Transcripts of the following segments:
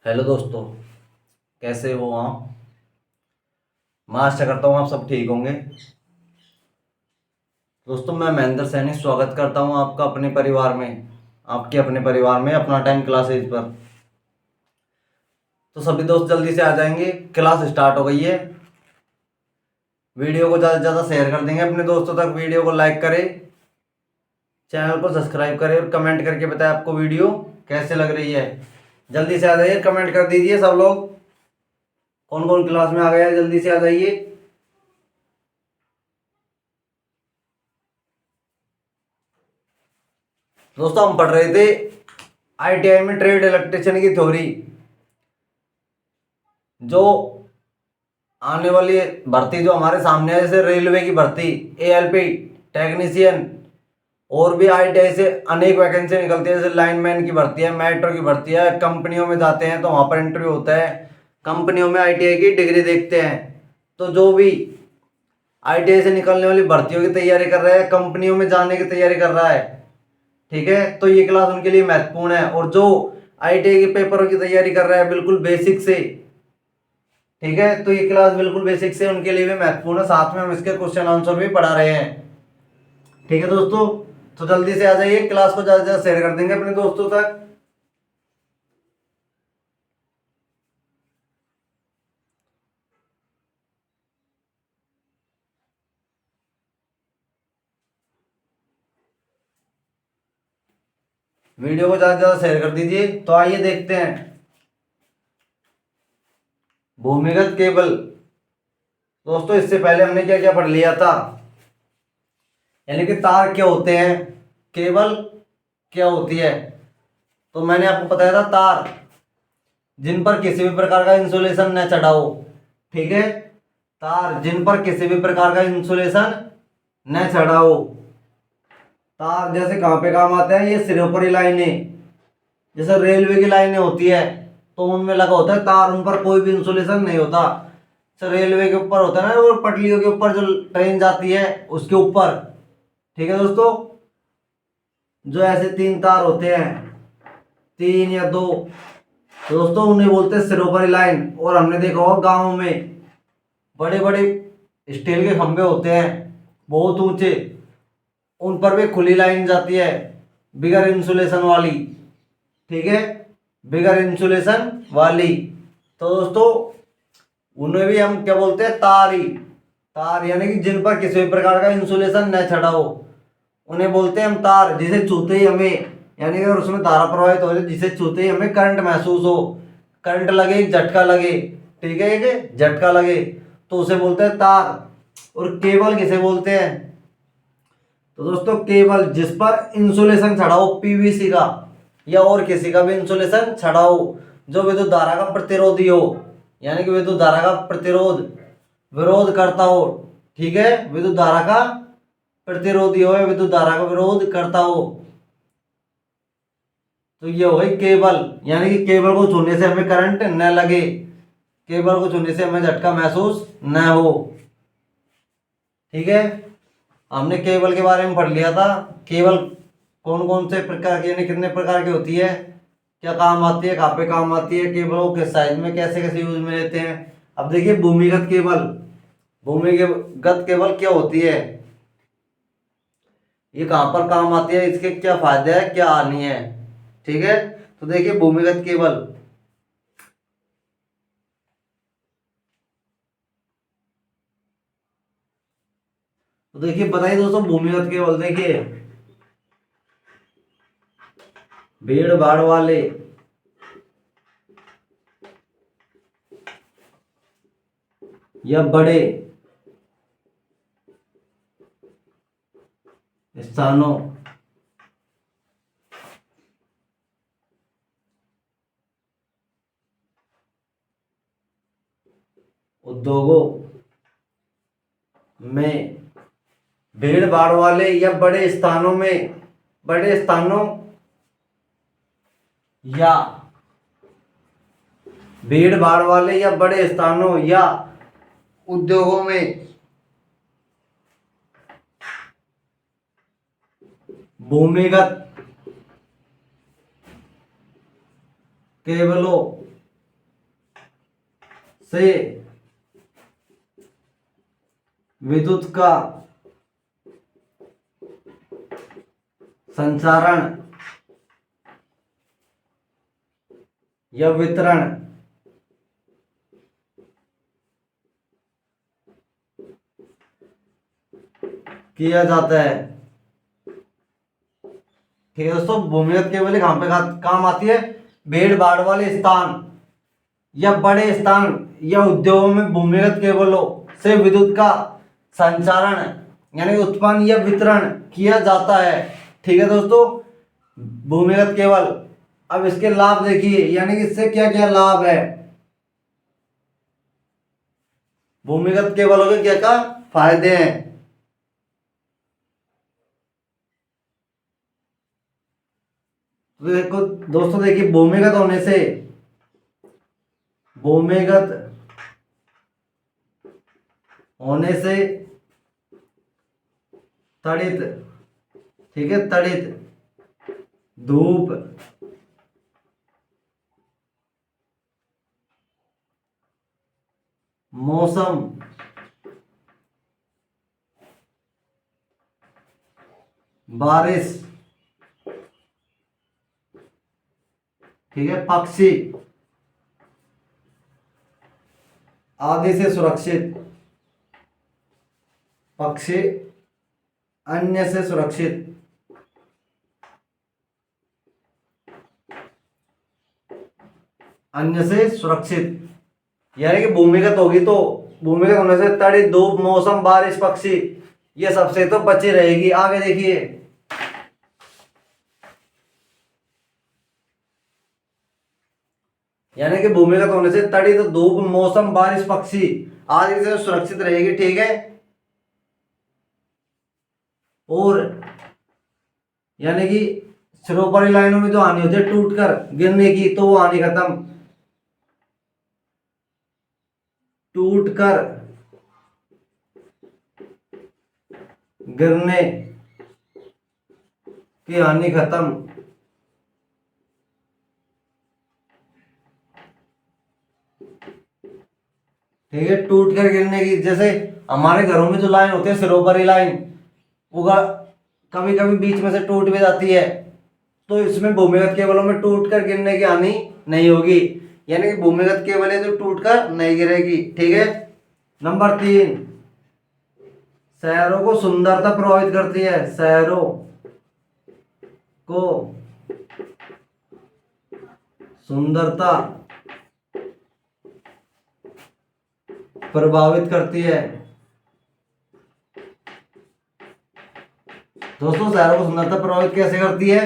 Hello दोस्तों, कैसे हो आप। मैं आशा करता हूँ आप सब ठीक होंगे। दोस्तों, मैं महेंद्र सैनी स्वागत करता हूँ आपका अपने परिवार में, आपके अपने परिवार में अपना टाइम क्लासेज पर। तो सभी दोस्त जल्दी से आ जाएंगे, क्लास स्टार्ट हो गई है। वीडियो को ज़्यादा से ज़्यादा शेयर कर देंगे अपने दोस्तों तक, वीडियो को लाइक करें, चैनल को सब्सक्राइब करें और कमेंट करके बताएं आपको वीडियो कैसे लग रही है। जल्दी से आ जाइए, कमेंट कर दीजिए सब लोग, कौन कौन क्लास में आ गया है जल्दी से आ जाइए। दोस्तों, हम पढ़ रहे थे आईटीआई में ट्रेड इलेक्ट्रिशियन की थ्योरी। जो आने वाली भर्ती जो हमारे सामने है, जैसे रेलवे की भर्ती, एएलपी टेक्नीशियन, और भी आईटीआई से अनेक वैकेंसी निकलती है। जैसे लाइनमैन की भर्ती है, मेट्रो की भर्ती है, कंपनियों में जाते हैं तो वहाँ पर इंटरव्यू होता है, कंपनियों में आईटीआई की डिग्री देखते हैं। तो जो भी आईटीआई से निकलने वाली भर्तियों की तैयारी कर रहा है, कंपनियों में जाने की तैयारी कर रहा है, ठीक है, तो ये क्लास उनके लिए महत्वपूर्ण है। और जो आईटीआई के पेपरों की तैयारी कर रहा है बिल्कुल बेसिक से, ठीक है, तो ये क्लास बिल्कुल बेसिक से उनके लिए भी महत्वपूर्ण है। साथ में हम इसके क्वेश्चन आंसर भी पढ़ा रहे हैं, ठीक है दोस्तों। तो जल्दी से आ जाइए, क्लास को ज्यादा से ज्यादा शेयर कर देंगे अपने दोस्तों तक। वीडियो को ज्यादा से ज्यादा शेयर कर दीजिए। तो आइए देखते हैं भूमिगत केबल। दोस्तों, इससे पहले हमने क्या क्या पढ़ लिया था, यानी कि तार क्या होते हैं, केबल क्या होती है। तो मैंने आपको बताया था तार जिन पर किसी भी प्रकार का इंसुलेशन न चढ़ा हो, ठीक है, तार जिन पर किसी भी प्रकार का इंसुलेशन न चढ़ा हो। तार जैसे कहाँ पे काम आते हैं, ये सिरोपरी लाइनें, जैसे रेलवे की लाइनें होती है तो उनमें लगा होता है तार, उन पर कोई भी इंसुलेशन नहीं होता। सर, रेलवे के ऊपर होता है ना, वो पटरियों के ऊपर जो ट्रेन जाती है उसके ऊपर, ठीक है दोस्तों, जो ऐसे तीन तार होते हैं, तीन या दो, तो दोस्तों उन्हें बोलते हैं सिरोपरी लाइन। और हमने देखा होगा गाँव में बड़े बड़े स्टील के खंभे होते हैं बहुत ऊंचे, उन पर भी खुली लाइन जाती है बिगर इंसुलेशन वाली, ठीक है, बिगर इंसुलेशन वाली। तो दोस्तों, उन्हें भी हम क्या बोलते हैं, तार ही, तार यानी कि जिन पर किसी भी प्रकार का इंसुलेशन न चढ़ा हो, उन्हें बोलते हैं हम तार। जिसे छूते ही हमें, यानी अगर उसमें धारा प्रवाहित हो जाए, जिसे छूते ही हमें करंट महसूस हो, करंट लगे, झटका लगे, ठीक है, एक झटका लगे, तो उसे बोलते हैं तार। और केबल किसे बोलते हैं, तो दोस्तों केबल जिस पर इंसुलेशन चढ़ा हो, पीवीसी का या और किसी का भी इंसुलेशन चढ़ा हो, जो विद्युत धारा का प्रतिरोधी हो, यानी कि विद्युत धारा का प्रतिरोध विरोध करता हो, ठीक है, विद्युत धारा का प्रतिरोधी हो या विद्युत धारा का विरोध करता हो, तो ये हो गई केबल। यानी कि केबल को छूने से हमें करंट न लगे, केबल को छूने से हमें झटका महसूस न हो, ठीक है। हमने केबल के बारे में पढ़ लिया था, केबल कौन कौन से प्रकार की, यानी कितने प्रकार की होती है, क्या काम आती है, कहाँ पे काम आती है, केबल को किस साइज में कैसे कैसे यूज में लेते हैं। अब देखिए भूमिगत केबल। भूमिगत केबल क्या होती है, ये कहाँ पर काम आती है, इसके क्या फायदे हैं क्या हानि है, ठीक है। तो देखिए भूमिगत केबल, तो देखिए बताइए दोस्तों, भूमिगत केबल देखिए, भीड़ भाड़ वाले या बड़े स्थानों, उद्योगों में, भीड़ भाड़ वाले या बड़े स्थानों में, बड़े स्थानों या भीड़ भाड़ वाले या बड़े स्थानों या उद्योगों में भूमिगत केबलों से विद्युत का संचारण या वितरण किया जाता है। ठीक है दोस्तों, भूमिगत केबल कहां पे काम आती है? भीड़ भाड़ वाले स्थान या बड़े स्थान या उद्योगों में भूमिगत केबलों से विद्युत का संचारण यानी उत्पन्न या वितरण किया जाता है। ठीक है दोस्तों, भूमिगत केबल। अब इसके लाभ देखिए, यानी कि इससे क्या क्या लाभ है। भूमिगत केबलों के क्या क्या फायदे हैं? तो देखो दोस्तों, देखिए भूमिगत होने से तड़ित, ठीक है, तड़ित धूप, मौसम, बारिश, ठीक है, पक्षी आदि से सुरक्षित, पक्षी अन्य से सुरक्षित, अन्य से सुरक्षित। यानी कि भूमिगत होगी तो भूमिगत होने से तड़ित धूप, मौसम, बारिश, पक्षी, ये सबसे तो बची रहेगी। आगे देखिए, यानी कि भूमिगत होने से तड़ित धूप, मौसम, बारिश, पक्षी आदि से सुरक्षित रहेगी। ठीक है, और यानी कि सिरोपरी लाइनों में जो हानि होती है टूटकर गिरने की, तो वो हानि खत्म, टूटकर गिरने की हानि खत्म। ठीक है, टूटकर गिरने की, जैसे हमारे घरों में जो लाइन होती है सिरोपरी लाइन, वो कभी कभी बीच में से टूट भी जाती है, तो इसमें भूमिगत केबलों में टूटकर गिरने की हानि नहीं होगी। यानी कि भूमिगत केबल है जो टूटकर नहीं गिरेगी। ठीक है, नंबर 3, शहरों को सुंदरता प्रभावित करती है। शहरों को सुंदरता प्रभावित करती है। दोस्तों, शहरों को सुंदरता प्रभावित कैसे करती है?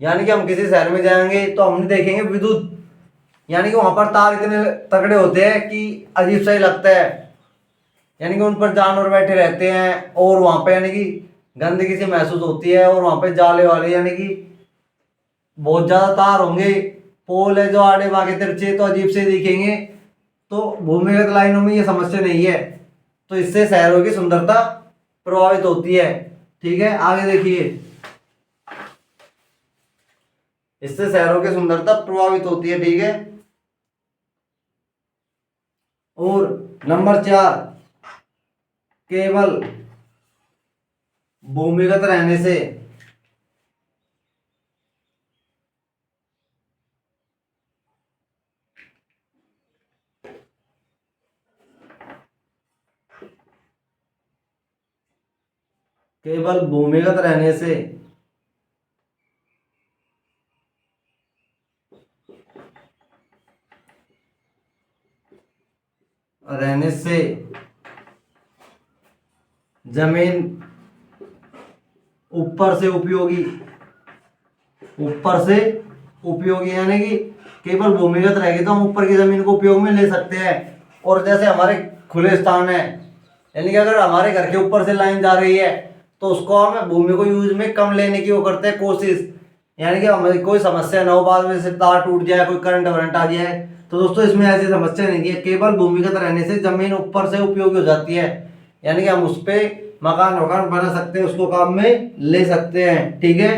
यानी कि हम किसी शहर में जाएंगे तो हम देखेंगे विद्युत, यानी कि वहां पर तार इतने तगड़े होते हैं कि अजीब सा ही लगता है। यानी कि उन पर जानवर बैठे रहते हैं और वहां पे यानी कि गंदगी सी महसूस होती है, और वहां पे जाले वाले यानी कि बहुत ज्यादा तार होंगे, पोल है जो आड़े बागे तिरछे, तो अजीब से दिखेंगे। तो भूमिगत लाइनों में ये समस्या नहीं है, तो इससे शहरों की सुंदरता प्रभावित होती है। ठीक है, आगे देखिए, इससे शहरों की सुंदरता प्रभावित होती है। ठीक है, और नंबर 4, केवल भूमिगत रहने से केवल भूमिगत रहने से जमीन ऊपर से उपयोगी यानी कि केवल भूमिगत रहेगी तो हम ऊपर की जमीन को उपयोग में ले सकते हैं। और जैसे हमारे खुले स्थान है, यानी कि अगर हमारे घर के ऊपर से लाइन जा रही है तो उसको हम भूमि को यूज में कम लेने की वो करते हैं कोशिश, यानी कि हमें कोई समस्या ना हो, बाद में से तार टूट जाए, कोई करंट वरंट आ जाए। तो दोस्तों, इसमें ऐसी समस्या नहीं है, केवल भूमिगत रहने से जमीन ऊपर से उपयोगी हो जाती है, यानी कि हम उस पर मकान वकान बना सकते हैं, उसको काम में ले सकते हैं। ठीक है,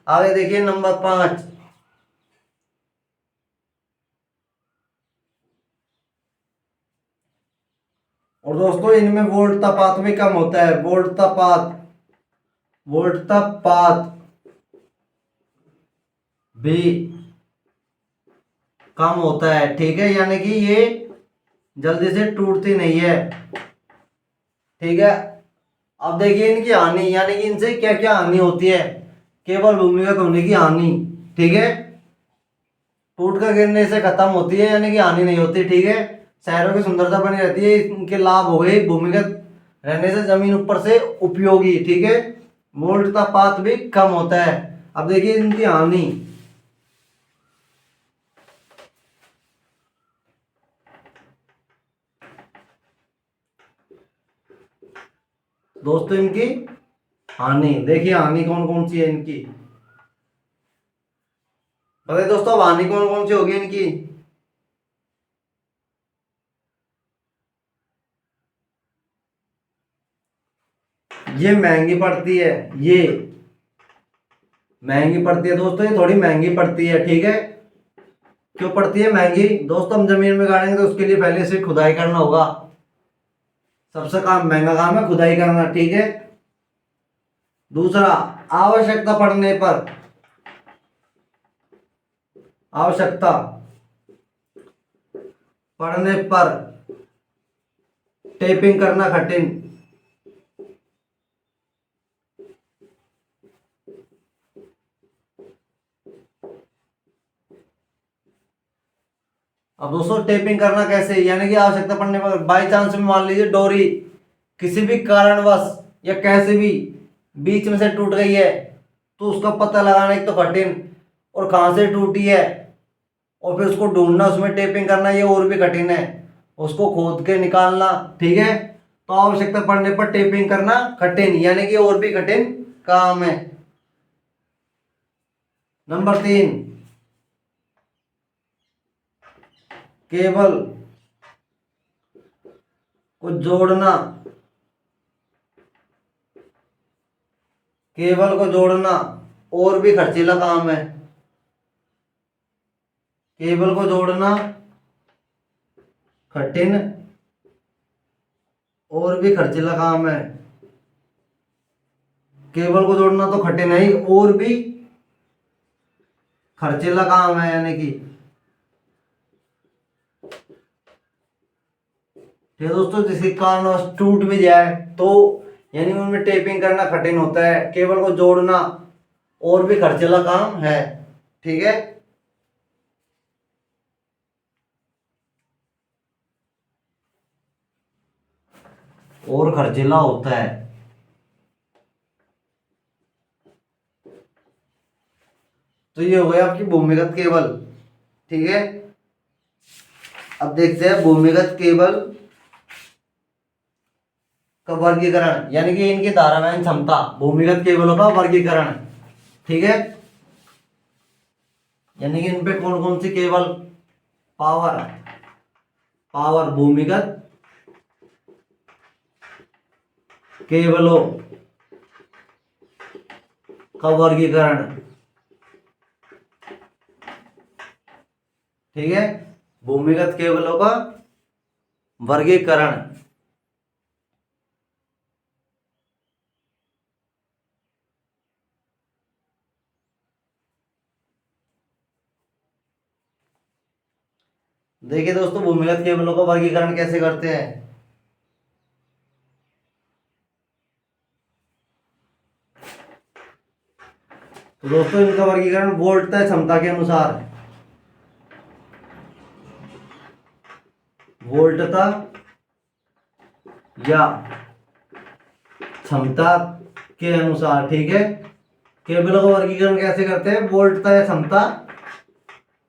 आगे देखिए, नंबर 5, और दोस्तों इनमें वोल्टतापात भी कम होता है। वोल्टतापात भी कम होता है, ठीक है, यानी कि ये जल्दी से टूटती नहीं है, ठीक है। अब देखिए इनकी हानि, यानी कि इनसे क्या क्या हानि होती है। केवल भूमिगत होने की हानि, ठीक है, टूट कर गिरने से खत्म होती है, यानी कि हानि नहीं होती, ठीक है। शहरों की सुंदरता बनी रहती है। इनके लाभ हो गए, भूमिगत रहने से जमीन ऊपर से उपयोगी, ठीक है। वोल्टतापात भी कम होता है। अब देखिए इनकी हानि, दोस्तों इनकी हानि देखिए, हानि कौन कौन सी है इनकी, बताइए दोस्तों, अब हानि कौन कौन सी होगी इनकी। ये महंगी पड़ती है, ये महंगी पड़ती है दोस्तों, ये थोड़ी महंगी पड़ती है, ठीक है। क्यों पड़ती है महंगी दोस्तों? हम जमीन में गाड़ेंगे तो उसके लिए पहले से खुदाई करना होगा। सबसे महंगा काम है खुदाई करना, ठीक है। दूसरा, आवश्यकता पड़ने पर, आवश्यकता पड़ने पर टेपिंग करना कठिन। अब दोस्तों टेपिंग करना कैसे, यानी कि आवश्यकता पड़ने पर बाई चांस में मान लीजिए डोरी किसी भी कारणवश या कैसे भी बीच में से टूट गई है, तो उसका पता लगाना एक तो कठिन, और कहाँ से टूटी है, और फिर उसको ढूंढना, उसमें टेपिंग करना, ये और भी कठिन है। उसको खोद के निकालना, ठीक है। तो आवश्यकता पड़ने पर टेपिंग करना कठिन, यानी कि और भी कठिन काम है। नंबर 3, केबल को जोड़ना, केबल को जोड़ना और भी खर्चीला काम है। केबल को जोड़ना कठिन और भी खर्चीला काम है। केबल को जोड़ना तो कठिन है ही, और भी खर्चीला काम है, यानी कि, ठीक है दोस्तों। जिसके कारण टूट भी जाए तो, यानी उनमें टेपिंग करना कठिन होता है। केबल को जोड़ना और भी खर्चीला काम है, ठीक है। और खर्चीला होता है। तो ये हो गया आपकी भूमिगत केबल, ठीक है। अब देखते हैं भूमिगत केबल का वर्गीकरण, यानी कि इनकी धारावाहिक क्षमता, भूमिगत केबलों का वर्गीकरण, ठीक है। यानी कि इन पे कौन कौन सी केबल, पावर, भूमिगत केबलों का वर्गीकरण, ठीक है। भूमिगत केबलों का वर्गीकरण, देखिए दोस्तों भूमिगत केबलों का वर्गीकरण कैसे करते हैं। तो दोस्तों इनका वर्गीकरण वोल्टता क्षमता के अनुसार, वोल्टता या क्षमता के अनुसार, ठीक है। केबलों का वर्गीकरण कैसे करते हैं? वोल्टता या क्षमता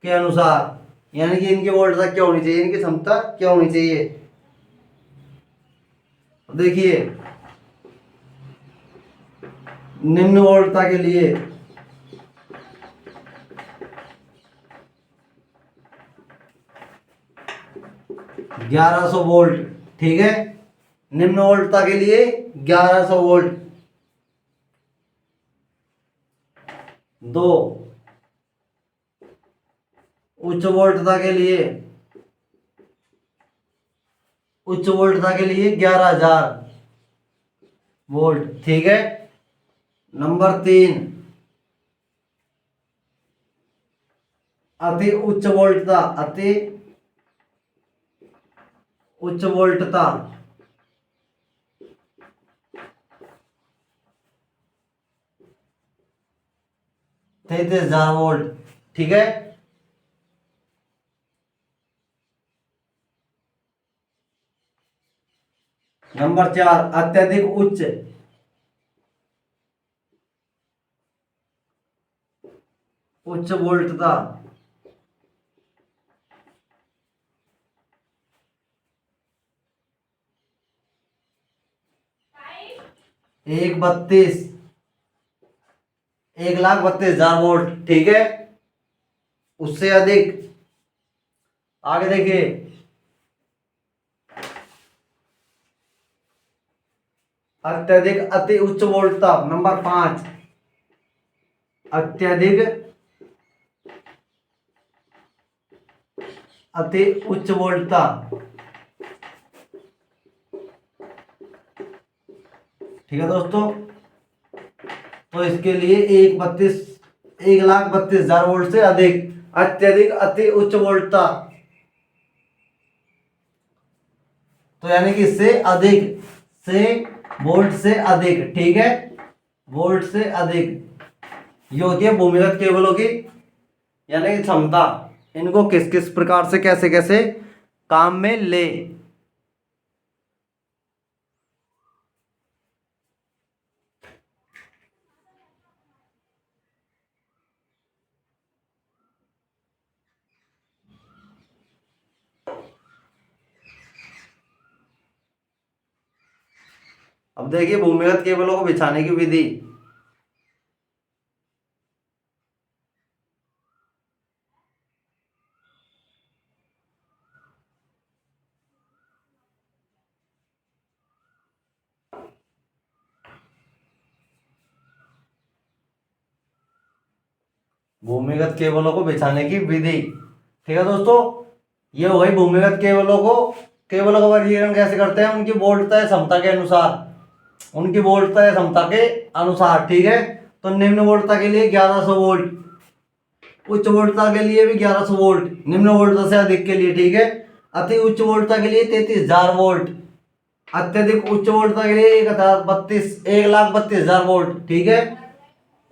के अनुसार, यानी कि इनकी वोल्टता क्या होनी चाहिए, इनकी क्षमता क्या होनी चाहिए। देखिए निम्न वोल्टता के लिए 1100 वोल्ट, ठीक है। निम्न वोल्टता के लिए 1100 वोल्ट। 2, उच्च वोल्टता के लिए उच्च वोल्टता के लिए 11,000 वोल्ट। ठीक है। नंबर 3, अति उच्च वोल्टता, अति उच्च वोल्टता 33,000 वोल्ट। ठीक है। नंबर 4, अत्यधिक उच्च उच्च वोल्टता 1,32,000 वोल्ट। ठीक है। उससे अधिक, आगे देखिए, अत्यधिक अति उच्च वोल्टता नंबर 5, अत्यधिक अति उच्च वोल्टता। ठीक है दोस्तों। तो इसके लिए 1,32,000 वोल्ट से अधिक, अत्यधिक अति उच्च वोल्टता, तो यानी कि से अधिक, से वोल्ट से अधिक। ठीक है। वोल्ट से अधिक, ये होती है भूमिगत केबलों की यानी कि क्षमता। इनको किस किस प्रकार से कैसे कैसे काम में ले। अब देखिए भूमिगत केबलों को बिछाने की विधि। भूमिगत केबलों को बिछाने की विधि। ठीक है दोस्तों। ये हो गई भूमिगत केबलों को। केबलों का वर्गीकरण कैसे करते हैं, उनकी वोल्टता क्षमता के अनुसार, उनकी वोल्टता क्षमता के अनुसार। ठीक है। तो निम्न वोल्टता के लिए 1100 वोल्ट, उच्च वोल्टता के लिए भी 1100 वोल्ट, निम्न वोल्टता से अधिक के लिए। ठीक है। अति उच्च वोल्टता के लिए 33,000 वोल्ट, अत्यधिक उच्च वोल्टता के लिए 1,32,000 वोल्ट। ठीक है।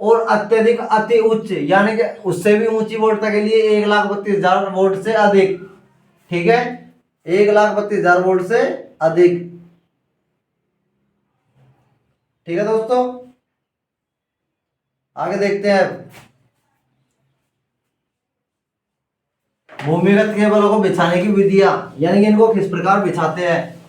और अत्यधिक अति उच्च यानी कि उससे भी ऊंची वोल्टता के लिए 1,32,000 वोल्ट से अधिक। ठीक है। 1,32,000 वोल्ट से अधिक। ठीक है दोस्तों। आगे देखते हैं भूमिगत केबलों को बिछाने की विधियां, यानी कि इनको किस प्रकार बिछाते हैं।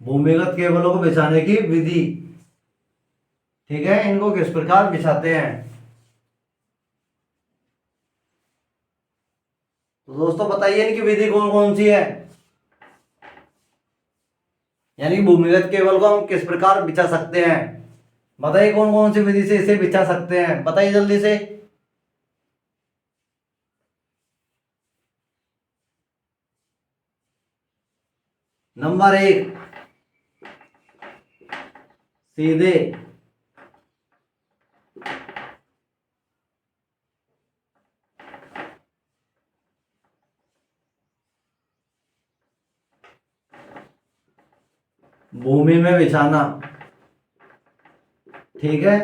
भूमिगत केबलों को बिछाने की विधि। ठीक है। इनको किस प्रकार बिछाते हैं। तो दोस्तों बताइए इनकी विधि कौन कौन सी है, यानी कि भूमिगत केबल को हम किस प्रकार बिछा सकते हैं। बताइए कौन कौन सी विधि से इसे बिछा सकते हैं, बताइए जल्दी से। नंबर 1, सीधे। भूमि में बिछाना। ठीक है।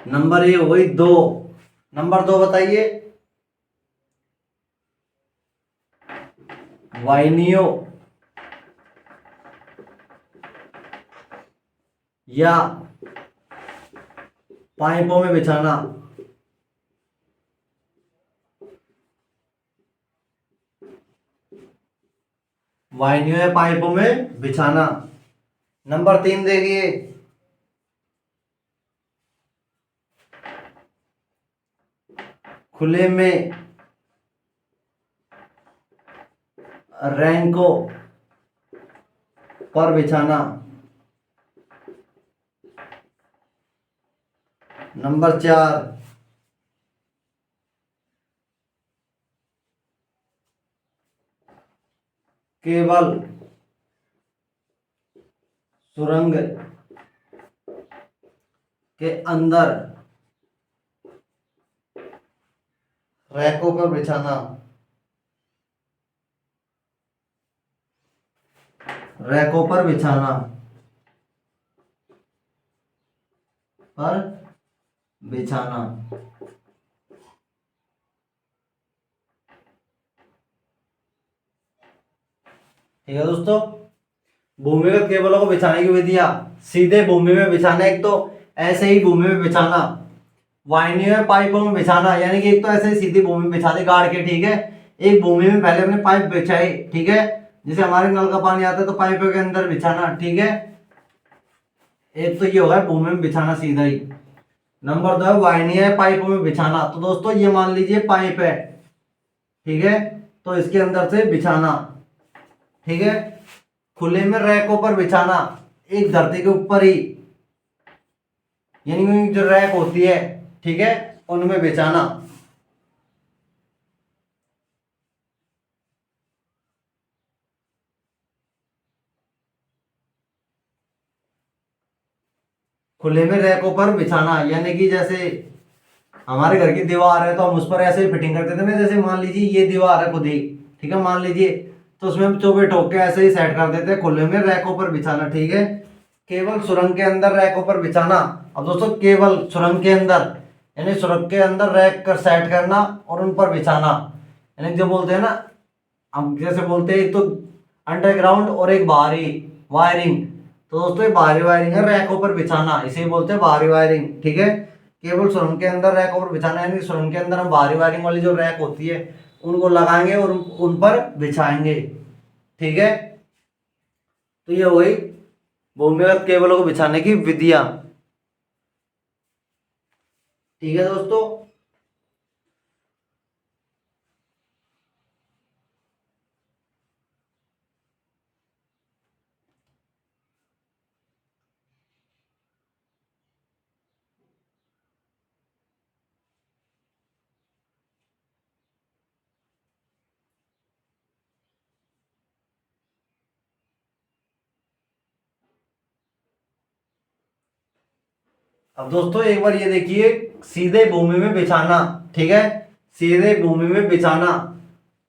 नंबर ये हो गई 2। नंबर 2 बताइए। वाहिनियों या पाइपों में बिछाना। वाहिनियों या पाइपों में बिछाना। नंबर 3 देखिए, खुले में रैकों पर बिछाना। नंबर 4, केवल सुरंग के अंदर रैकों पर बिछाना। रैकों पर बिछाना, पर बिछाना। ठीक है दोस्तों, भूमिगत केबलों को बिछाने की विधियां। सीधे भूमि में बिछाना, एक तो ऐसे ही भूमि में बिछाना, वाहिनी में पाइपों में बिछाना, यानी कि एक तो ऐसे ही सीधी भूमि में बिछा दे गाड़ के, ठीक है। एक भूमि में पहले हमने पाइप बिछाई, ठीक है, जैसे हमारे नल का पानी आता है तो पाइपों के अंदर बिछाना, ठीक है। एक तो ये होगा भूमि में बिछाना सीधा ही। नंबर 2 है वाहिनी है पाइपों में बिछाना। तो दोस्तों ये मान लीजिए पाइप है, ठीक है, तो इसके अंदर से बिछाना, ठीक है। खुले में रैकों पर बिछाना, एक धरती के ऊपर ही, यानी जो रैक होती है, ठीक है, उनमें बिछाना। खुले में रैकों पर बिछाना, यानी कि जैसे हमारे घर की दीवार है तो हम उस पर ऐसे ही फिटिंग करते थे ना, जैसे मान लीजिए ये दीवार है खुद ही, ठीक है, मान लीजिए, तो उसमें हम चौबे ठोक के ऐसे ही सेट कर देते हैं। खुले में रैकों पर बिछाना, ठीक है। केवल सुरंग के अंदर रैकों पर बिछाना। अब दोस्तों केवल सुरंग के अंदर, यानी सुरंग के अंदर रैक कर सेट करना और उन पर बिछाना, यानी जो बोलते हैं ना, हम जैसे बोलते हैं एक तो अंडरग्राउंड और एक बाहरी वायरिंग। तो दोस्तों ये बाहरी वायरिंग है, रैकों पर बिछाना, इसे बोलते हैं बाहरी वायरिंग, ठीक है। केवल सुरंग के अंदर रैकों पर बिछाना, यानी सुरंग के अंदर हम बाहरी वायरिंग वाली जो रैक होती है उनको लगाएंगे और उन पर बिछाएंगे, ठीक है। तो ये हुई भूमिगत केबलों को बिछाने की विधियां, ठीक है दोस्तों। अब दोस्तों एक बार ये देखिए, सीधे भूमि में बिछाना, ठीक है, सीधे भूमि में बिछाना,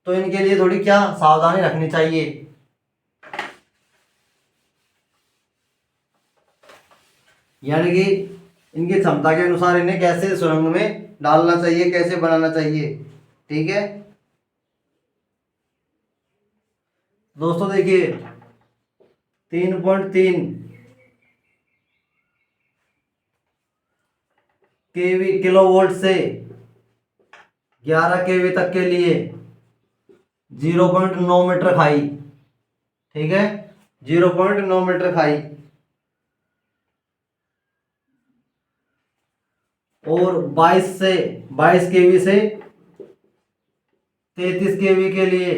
तो इनके लिए थोड़ी क्या सावधानी रखनी चाहिए। यानी कि इनकी क्षमता के अनुसार इन्हें कैसे सुरंग में डालना चाहिए, कैसे बनाना चाहिए, ठीक है। दोस्तों देखिए 3.3 केवी किलोवोल्ट से 11 केवी तक के लिए 0.9 मीटर खाई, ठीक है, 0.9 मीटर खाई। और 22 केवी से 33 केवी के लिए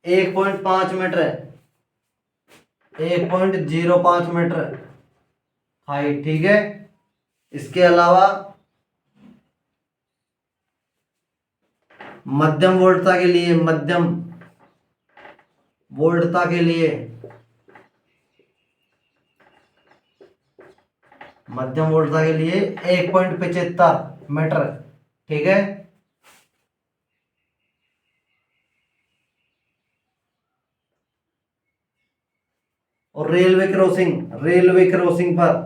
1.5 मीटर, 1.05 मीटर हाइट, ठीक है। इसके अलावा मध्यम वोल्टता के लिए, मध्यम वोल्टता के लिए, मध्यम वोल्टता के लिए 1.75 मीटर, ठीक है। और रेलवे क्रॉसिंग पर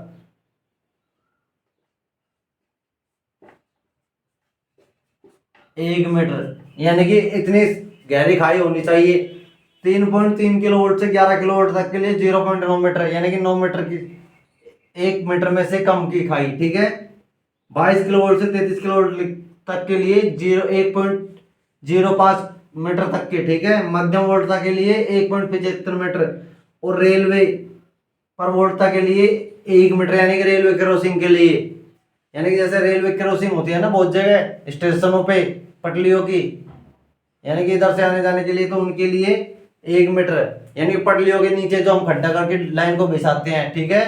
1 मीटर, यानी कि इतनी गहरी खाई होनी चाहिए। 3.3 किलो वोल्ट से 11 किलो वोल्ट तक के लिए 0.9 मीटर, यानी कि 9 मीटर की, 1 मीटर में से कम की खाई, ठीक है। 22 किलो वोल्ट से 33 किलो वोल्ट तक के लिए 1.05 मीटर तक के, ठीक है। मध्यम वोल्टता के लिए 1.75 मीटर, और रेलवे पर वोल्टता के लिए 1 मीटर, यानी कि रेलवे क्रॉसिंग के लिए यानी कि जैसे रेलवे क्रॉसिंग होती है ना बहुत जगह स्टेशनों पे पटरियों की, यानी कि इधर से आने जाने के लिए, तो उनके लिए 1 मीटर, यानी कि पटरियों के नीचे जो हम खड्डा करके लाइन को बिछाते हैं, ठीक है,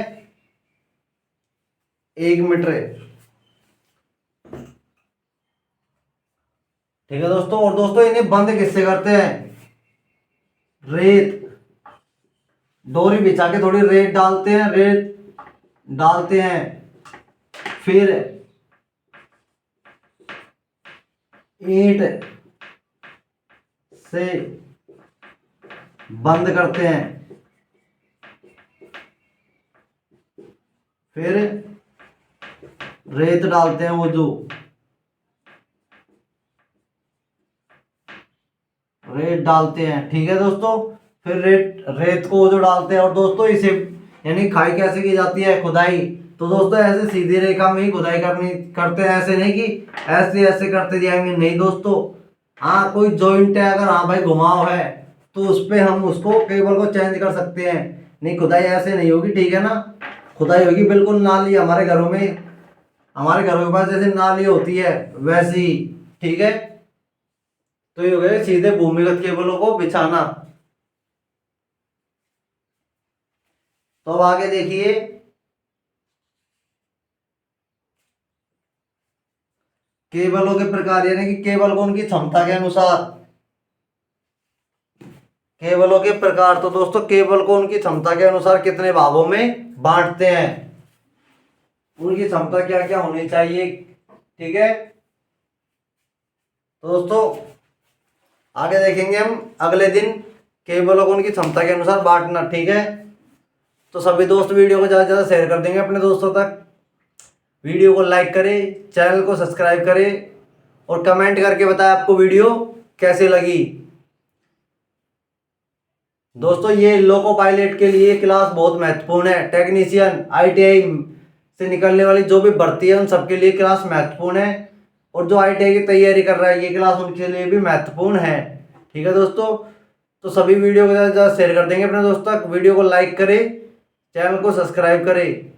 1 मीटर, ठीक है दोस्तों। और दोस्तों इन्हें बंद किससे करते हैं? रेत, डोरी बिछा के थोड़ी रेत डालते हैं, रेत डालते हैं, फिर ईंट से बंद करते हैं, फिर रेत डालते हैं, वो जो रेत डालते हैं, ठीक है दोस्तों। फिर रेत रेत को जो डालते हैं, और दोस्तों इसे यानी खाई कैसे की जाती है? खुदाई। तो दोस्तों ऐसे सीधी रेखा में ही खुदाई करनी करते हैं, ऐसे नहीं कि ऐसे ऐसे करते जाएंगे, नहीं दोस्तों। हाँ कोई जॉइंट है अगर, हाँ भाई घुमाव है, तो उस पे हम उसको केबल को चेंज कर सकते हैं, नहीं खुदाई ऐसे नहीं होगी, ठीक है ना। खुदाई होगी बिल्कुल नाली, हमारे घरों में, हमारे घरों के पास जैसे नाली होती है वैसी, ठीक है। तो ये हो गया सीधे भूमिगत केबलों को बिछाना। तो अब आगे देखिए, केबलों के प्रकार, यानी कि केबल को उनकी क्षमता के अनुसार, केबलों के प्रकार। तो दोस्तों केबल को उनकी क्षमता के अनुसार कितने भागों में बांटते हैं, उनकी क्षमता क्या क्या होनी चाहिए, ठीक है। तो दोस्तों आगे देखेंगे हम अगले दिन केबलों को उनकी क्षमता के अनुसार बांटना, ठीक है। तो सभी दोस्त वीडियो को ज़्यादा से ज़्यादा शेयर कर देंगे अपने दोस्तों तक, वीडियो को लाइक करें, चैनल को सब्सक्राइब करें, और कमेंट करके बताएं आपको वीडियो कैसे लगी। दोस्तों ये लोको पायलट के लिए क्लास बहुत महत्वपूर्ण है, टेक्नीशियन आईटीआई से निकलने वाली जो भी भर्ती है उन सबके लिए क्लास महत्वपूर्ण है, और जो आईटीआई की तैयारी कर रहा है ये क्लास उनके लिए भी महत्वपूर्ण है, ठीक है दोस्तों। तो सभी वीडियो को ज़्यादा से ज़्यादा शेयर कर देंगे अपने दोस्तों तक, वीडियो को लाइक करें, चैनल को सब्सक्राइब करें,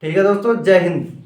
ठीक है दोस्तों। जय हिंद।